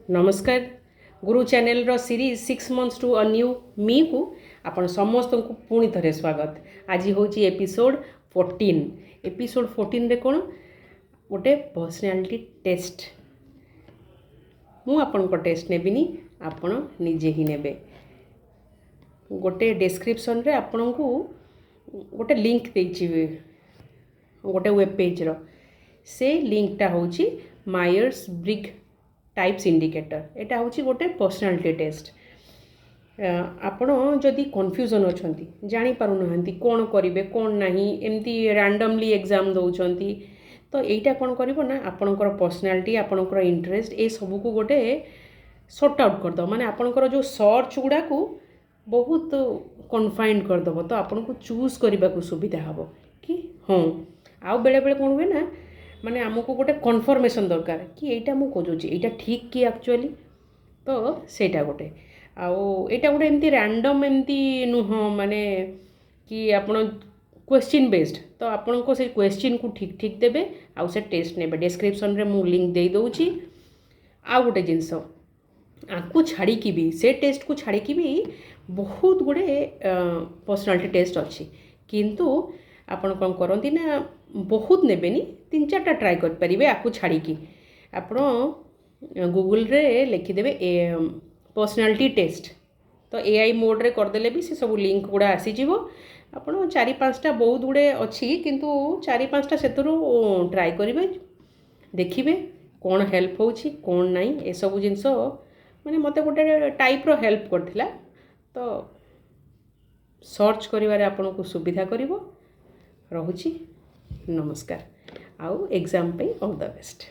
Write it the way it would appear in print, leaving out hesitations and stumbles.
नमस्कार गुरु चैनल रो series 6 months to a new me को आपण समस्त को पुणी थरे स्वागत। आज होची एपिसोड 14। एपिसोड 14 रे कोन गोटे पर्सनालिटी टेस्ट मु आपण को टेस्ट नेबिनी आपण निजे ही नेबे। गोटे डिस्क्रिप्शन रे आपण को गोटे लिंक देछि गोटे वेब पेज रो से लिंकटा होची मायर्स ब्रिग टाइप्स इंडिकेटर। एटा होची गोटे पर्सनालिटी टेस्ट। आपण जदि कन्फ्यूजन अछंती जानि पारु नहंती कोन करिवे कोन नाही एमती रैंडमली एग्जाम दउछंती तो एटा कोन करिवो ना आपनकर पर्सनालिटी आपनकर इंटरेस्ट ए सब को गोटे सॉर्ट आउट कर दो माने आपनकर जो सर्च गुडा को बहुत कन्फाइंड कर दबो तो आपन को चूज करबा को सुविधा हबो कि हां आ बेले बेले कोन हुए ना माने आमको गोटे कन्फर्मेशन दरकार कि एटा मु खोजुची एटा ठीक कि एक्चुअली तो सेटा गोटे आटा गोटे एमती रैंडम एमती नुह माने कि आपण क्वेश्चन बेस्ड तो आपण को से क्वेश्चन को ठीक ठीक देबे आउ से टेस्ट नेबे। डिस्क्रिप्शन रे मु लिंक दे दउची। आ गोटे जिंस आकु छाड़ी की भी से टेस्ट को छाड़ी की भी बहुत गुड़े पर्सनालिटी टेस्ट अच्छी किंतु आपण कौन करती ना बहुत नेबेनी 3-4टा ट्राए करें आपको छाड़ी आपण गूगल रे लिखिदेवे पर्सनालिटी टेस्ट तो एआई मोड रे करदेले भी से सब लिंक गुड़ा आसीजिवो। आपण 4-5टा बहुत गुड़े अच्छी किंतु 4-5टा सेतुरु ट्राए करेंगे देखिए कौन हेल्प होची कौन नहीं ए सब जिनस माने मते गोटे टाइप रो हेल्प करथिला तो सर्च करिवारे आपण को सुविधा करिवो। रहुची नमस्कार आउ एग्जाम पे ऑल द बेस्ट।